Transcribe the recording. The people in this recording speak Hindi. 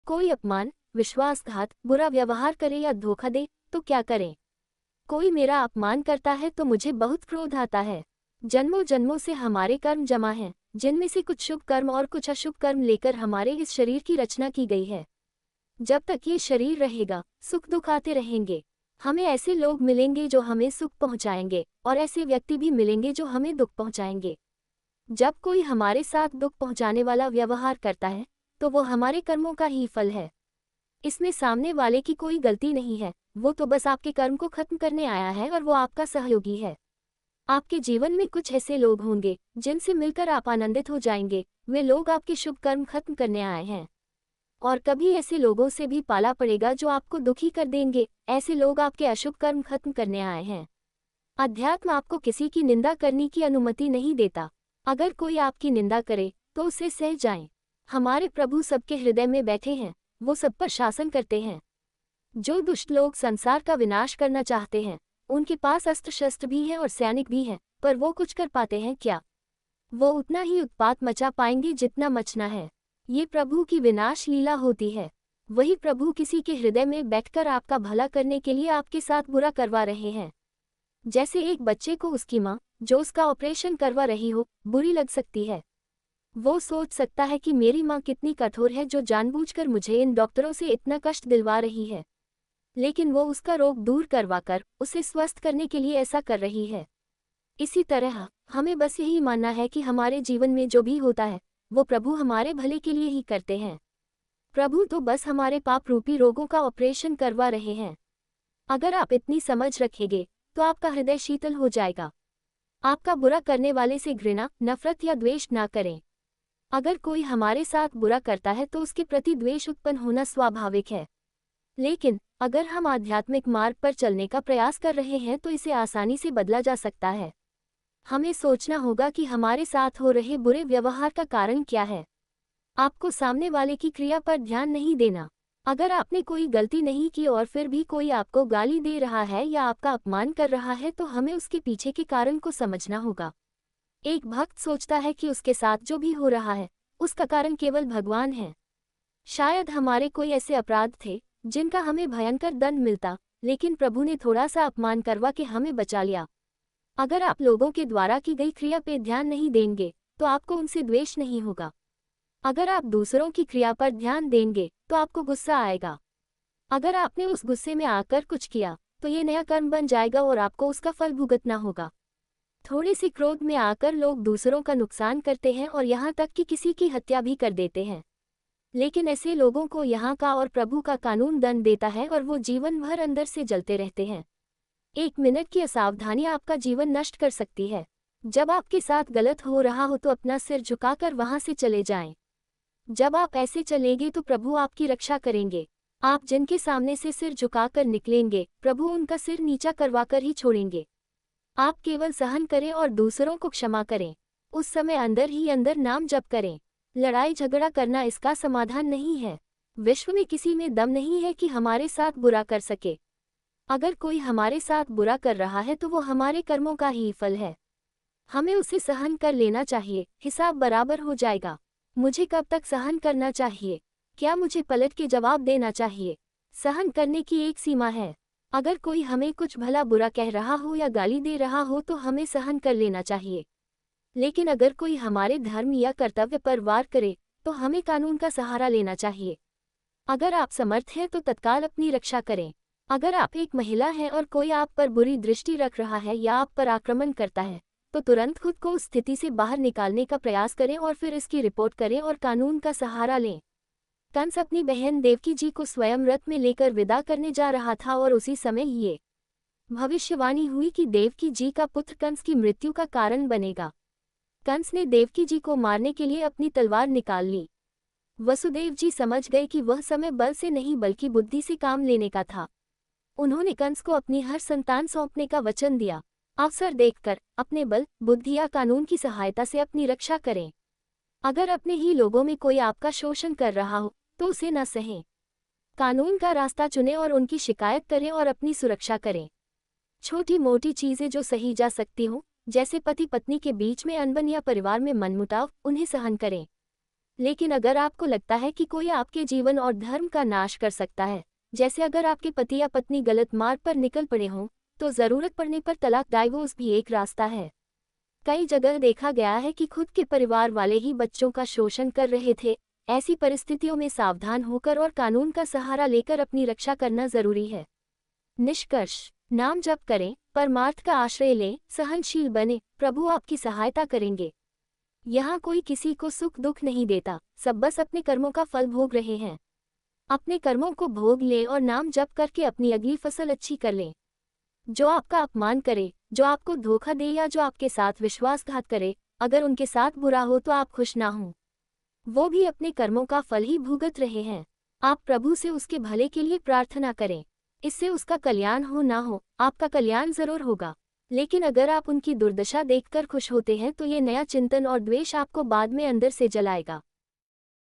कोई अपमान, विश्वासघात, बुरा व्यवहार करे या धोखा दे तो क्या करें? कोई मेरा अपमान करता है तो मुझे बहुत क्रोध आता है। जन्मों जन्मों से हमारे कर्म जमा हैं, जिनमें से कुछ शुभ कर्म और कुछ अशुभ कर्म लेकर हमारे इस शरीर की रचना की गई है। जब तक ये शरीर रहेगा, सुख दुख आते रहेंगे। हमें ऐसे लोग मिलेंगे जो हमें सुख पहुंचाएंगे और ऐसे व्यक्ति भी मिलेंगे जो हमें दुख पहुंचाएंगे। जब कोई हमारे साथ दुख पहुंचाने वाला व्यवहार करता है तो वो हमारे कर्मों का ही फल है। इसमें सामने वाले की कोई गलती नहीं है, वो तो बस आपके कर्म को खत्म करने आया है और वो आपका सहयोगी है। आपके जीवन में कुछ ऐसे लोग होंगे जिनसे मिलकर आप आनंदित हो जाएंगे। वे लोग आपके शुभ कर्म खत्म करने आए हैं। और कभी ऐसे लोगों से भी पाला पड़ेगा जो आपको दुखी कर देंगे। ऐसे लोग आपके अशुभ कर्म खत्म करने आए हैं। अध्यात्म आपको किसी की निंदा करने की अनुमति नहीं देता। अगर कोई आपकी निंदा करे तो उसे सह जाएं। हमारे प्रभु सबके हृदय में बैठे हैं, वो सब पर शासन करते हैं। जो दुष्ट लोग संसार का विनाश करना चाहते हैं, उनके पास अस्त्र शस्त्र भी हैं और सैनिक भी हैं, पर वो कुछ कर पाते हैं क्या? वो उतना ही उत्पात मचा पाएंगे जितना मचना है। ये प्रभु की विनाश लीला होती है। वही प्रभु किसी के हृदय में बैठकर आपका भला करने के लिए आपके साथ बुरा करवा रहे हैं। जैसे एक बच्चे को उसकी माँ, जो उसका ऑपरेशन करवा रही हो, बुरी लग सकती है। वो सोच सकता है कि मेरी माँ कितनी कठोर है जो जानबूझकर मुझे इन डॉक्टरों से इतना कष्ट दिलवा रही है। लेकिन वो उसका रोग दूर करवाकर उसे स्वस्थ करने के लिए ऐसा कर रही है। इसी तरह हमें बस यही मानना है कि हमारे जीवन में जो भी होता है वो प्रभु हमारे भले के लिए ही करते हैं। प्रभु तो बस हमारे पाप रूपी रोगों का ऑपरेशन करवा रहे हैं। अगर आप इतनी समझ रखेंगे तो आपका हृदय शीतल हो जाएगा। आपका बुरा करने वाले से घृणा, नफरत या द्वेष ना करें। अगर कोई हमारे साथ बुरा करता है तो उसके प्रति द्वेष उत्पन्न होना स्वाभाविक है। लेकिन अगर हम आध्यात्मिक मार्ग पर चलने का प्रयास कर रहे हैं तो इसे आसानी से बदला जा सकता है। हमें सोचना होगा कि हमारे साथ हो रहे बुरे व्यवहार का कारण क्या है। आपको सामने वाले की क्रिया पर ध्यान नहीं देना। अगर आपने कोई गलती नहीं की और फिर भी कोई आपको गाली दे रहा है या आपका अपमान कर रहा है तो हमें उसके पीछे के कारण को समझना होगा। एक भक्त सोचता है कि उसके साथ जो भी हो रहा है उसका कारण केवल भगवान है। शायद हमारे कोई ऐसे अपराध थे जिनका हमें भयंकर दंड मिलता, लेकिन प्रभु ने थोड़ा सा अपमान करवा के हमें बचा लिया। अगर आप लोगों के द्वारा की गई क्रिया पे ध्यान नहीं देंगे तो आपको उनसे द्वेष नहीं होगा। अगर आप दूसरों की क्रिया पर ध्यान देंगे तो आपको गुस्सा आएगा। अगर आपने उस गुस्से में आकर कुछ किया तो ये नया कर्म बन जाएगा और आपको उसका फल भुगतना होगा। थोड़े से क्रोध में आकर लोग दूसरों का नुकसान करते हैं और यहाँ तक कि किसी की हत्या भी कर देते हैं। लेकिन ऐसे लोगों को यहाँ का और प्रभु का कानून दंड देता है और वो जीवन भर अंदर से जलते रहते हैं। 1 मिनट की असावधानी आपका जीवन नष्ट कर सकती है। जब आपके साथ गलत हो रहा हो तो अपना सिर झुकाकर वहां से चले जाएं। जब आप ऐसे चलेंगे तो प्रभु आपकी रक्षा करेंगे। आप जिनके सामने से सिर झुकाकर निकलेंगे, प्रभु उनका सिर नीचा करवाकर ही छोड़ेंगे। आप केवल सहन करें और दूसरों को क्षमा करें। उस समय अंदर ही अंदर नाम जप करें। लड़ाई झगड़ा करना इसका समाधान नहीं है। विश्व में किसी में दम नहीं है कि हमारे साथ बुरा कर सके। अगर कोई हमारे साथ बुरा कर रहा है तो वो हमारे कर्मों का ही फल है। हमें उसे सहन कर लेना चाहिए, हिसाब बराबर हो जाएगा। मुझे कब तक सहन करना चाहिए? क्या मुझे पलट के जवाब देना चाहिए? सहन करने की एक सीमा है। अगर कोई हमें कुछ भला बुरा कह रहा हो या गाली दे रहा हो तो हमें सहन कर लेना चाहिए। लेकिन अगर कोई हमारे धर्म या कर्तव्य पर वार करे तो हमें कानून का सहारा लेना चाहिए। अगर आप समर्थ हैं तो तत्काल अपनी रक्षा करें। अगर आप एक महिला हैं और कोई आप पर बुरी दृष्टि रख रहा है या आप पर आक्रमण करता है तो तुरंत खुद को उस स्थिति से बाहर निकालने का प्रयास करें और फिर इसकी रिपोर्ट करें और कानून का सहारा लें। कंस अपनी बहन देवकी जी को स्वयं रथ में लेकर विदा करने जा रहा था और उसी समय ये भविष्यवाणी हुई कि देवकी जी का पुत्र कंस की मृत्यु का कारण बनेगा। कंस ने देवकी जी को मारने के लिए अपनी तलवार निकाल ली। वसुदेव जी समझ गए कि वह समय बल से नहीं बल्कि बुद्धि से काम लेने का था। उन्होंने कंस को अपनी हर संतान सौंपने का वचन दिया। अवसर देखकर अपने बल, बुद्धि या कानून की सहायता से अपनी रक्षा करें। अगर अपने ही लोगों में कोई आपका शोषण कर रहा हो तो उसे न सहें। कानून का रास्ता चुनें और उनकी शिकायत करें और अपनी सुरक्षा करें। छोटी मोटी चीजें जो सही जा सकती हों, जैसे पति पत्नी के बीच में अनबन या परिवार में मनमुटाव, उन्हें सहन करें। लेकिन अगर आपको लगता है कि कोई आपके जीवन और धर्म का नाश कर सकता है, जैसे अगर आपके पति या पत्नी गलत मार्ग पर निकल पड़े हों, तो ज़रूरत पड़ने पर तलाक डाइवोर्स भी एक रास्ता है। कई जगह देखा गया है कि खुद के परिवार वाले ही बच्चों का शोषण कर रहे थे। ऐसी परिस्थितियों में सावधान होकर और कानून का सहारा लेकर अपनी रक्षा करना जरूरी है। निष्कर्ष, नाम जप करें, परमार्थ का आश्रय लें, सहनशील बने, प्रभु आपकी सहायता करेंगे। यहाँ कोई किसी को सुख दुख नहीं देता, सब बस अपने कर्मों का फल भोग रहे हैं। अपने कर्मों को भोग लें और नाम जप करके अपनी अगली फसल अच्छी कर लें। जो आपका अपमान करे, जो आपको धोखा दे या जो आपके साथ विश्वासघात करे, अगर उनके साथ बुरा हो तो आप खुश ना हों। वो भी अपने कर्मों का फल ही भुगत रहे हैं। आप प्रभु से उसके भले के लिए प्रार्थना करें। इससे उसका कल्याण हो ना हो, आपका कल्याण जरूर होगा। लेकिन अगर आप उनकी दुर्दशा देखकर खुश होते हैं तो ये नया चिंतन और द्वेष आपको बाद में अंदर से जलाएगा।